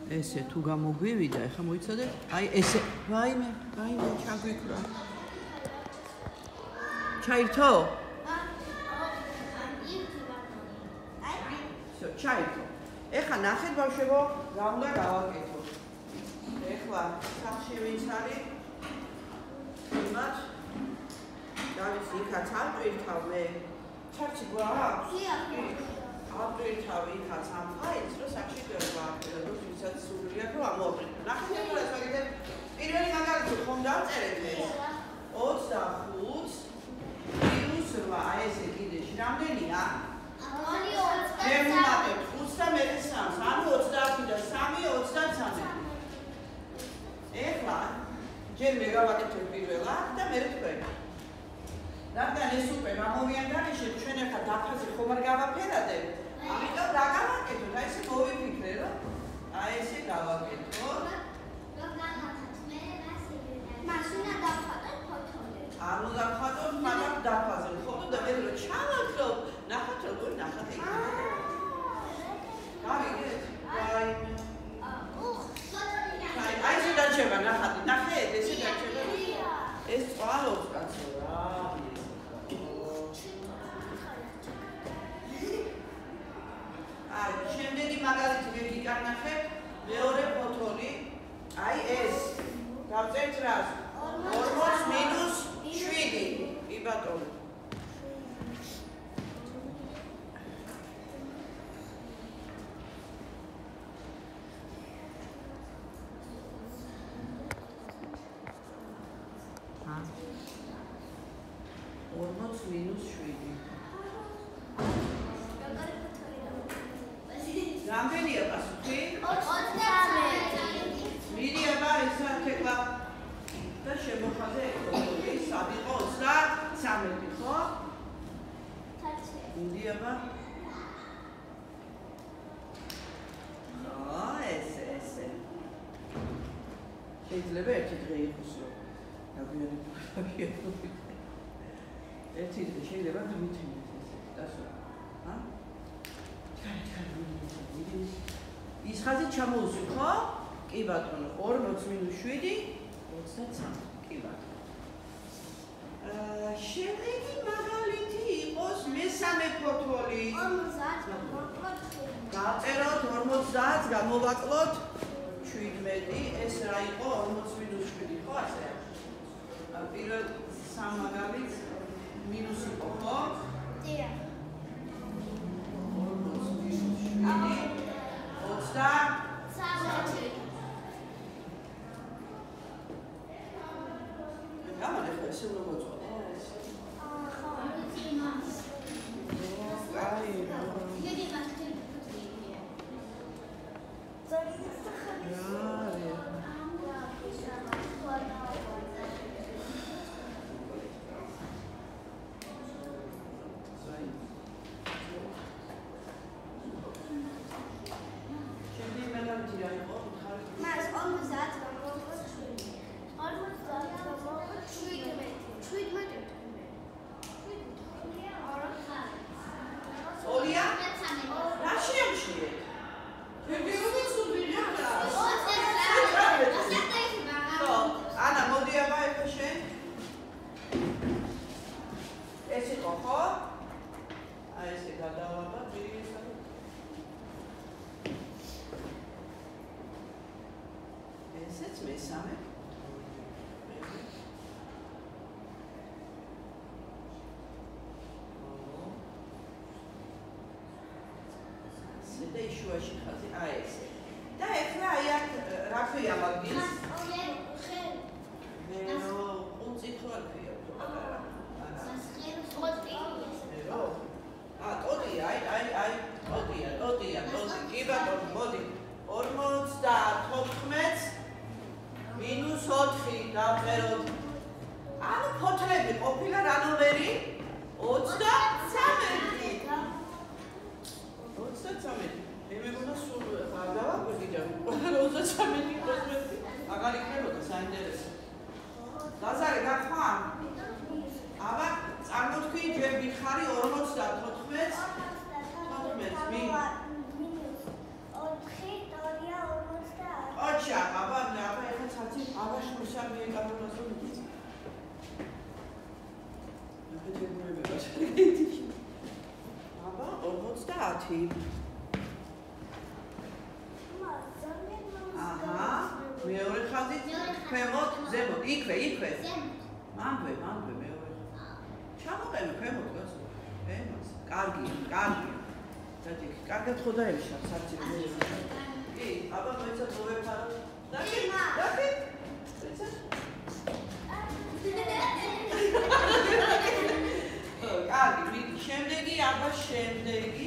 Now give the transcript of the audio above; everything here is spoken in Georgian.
ესე თუ გამოგვივიდა, ეხლა მოიცადეთ, აი ესე, ვაიმე, ჩაგვიქრა. ჩაირთო? ჩაირთო. ეხლა ნახეთ ბავშვებო, რა უნდა გავაკეთოთ. ეხლა სახში ვინც არის? იმათ დავიცი, იქაც ავტვირთავ მე. ჩარჩი გვაქვს? ავტვირთავი იქაც ამ ფაილს, რომ სახში გავაკეთოთ, რომ ვისაც სურვილი აქვს, რომ ამოვაკეთოთ. ნახეთ ეხლა ეს ვაკეთებ. პირველი მაგალითი ხომ დავწერეთ ეს? 25 minus 8, აი ესე კიდეში რამდენია? გემოვაკეთეთ 5 და მე 3, ანუ 30 და 3 33. ეხლა ჯერ მე გავაკეთებ პირველად და მე თქვენ. რადგან ეს უკვე გამოვიან გარეშე, ჩვენ ახლა დაფაზე ხომ არ გავაფერადებ. ამიტომ რა გავაკეთოთ? აი ესე მოვიფიქრე, რომ აი ესე გავაკეთოთ. მაშინა დავხატოთ ფოთოლი. არ უნდა დავხატოთ, მაგრამ დაფაზე. ხო და მე რო ჩავაკრო, ნახოთ როგორ ნახეთ იქ. გავიგეთ? აი ესე დაჩება ნახეთ, ნახეთ ესე დაჩება. ეს წყალობს კაცო რა. აი შემდეგი მაგალითი მე გიკარნახებ, მეორე ფოთოლი. აი ეს დავწერთ რას? 40 minus 7. კი ბატონო. რამდენია პასუხი? 33. მირიება ისა თეკლა და შემოხაზე ეკოლოგი, სად იყო 33, ხო? მირიება. ესე. შეიძლება ერთი დღე იყოს, რომ გაგვიანებოთ. ერთი დღე შეიძლება გვითინოთ ესე. დასო. ის ხაზი ჩამოუსვი, ხო? კი ბატონო, 40 minus 7, 23. კი ბატონო. შემდეგი მაგალითი იყოს მესამე ფოთოლი. 50. დაწეროთ 50, გამოვაკლოთ 17. ეს რა იყო 40 minus 7, ხო ასე? პირველ სამ მაგალითს მინუს იყო, ხო? დიახ. 40 minus 7. 23. გამარჯობა, ესე უნდა მოწოდო. ხო, ვიცი მას. აი, იგი მასტერი ფოტოია. ზოგადად სახელი. და იშუაში ხაზი აი ესე. და ეხლა აი აქ რა ქვია მაგის? მე ყუნწი ხო არ ქვია თუ არა. ტოტია, აი, ტოტია. კი ბატონო, მოდი. 54 minus 4 დავწეროთ. ანუ ფოთლები ყოფილა რა ნომერი? 33. 33. მე მეგონა სულ არ დავაგვიგდა 33 პროცენტი. აღარ იქნებოდა საინტერესო. ლაზარე გახმა? აბა წარმოთქვი ჯერ ვიხარი 54-ს. 14 მინუს 4 დორია 50 შა, აბა ეხლა ცაცი აბა შუშამი ეკანონაზო მიწი. ნახეთებურები გაშენდი. აბა 50. აჰა, მეორე ხაზით ქვემოთ, ზემოთ, იქვე. მანვე მეორე. ჩამოყენო ქვემოთ გასულ. ემას, კარგია. დადი, კარგად ხო დაემშა საცი. კი, აბა მოიცა მოვეფარო. დაკი. კარგი, შემდეგი, აბა შემდეგი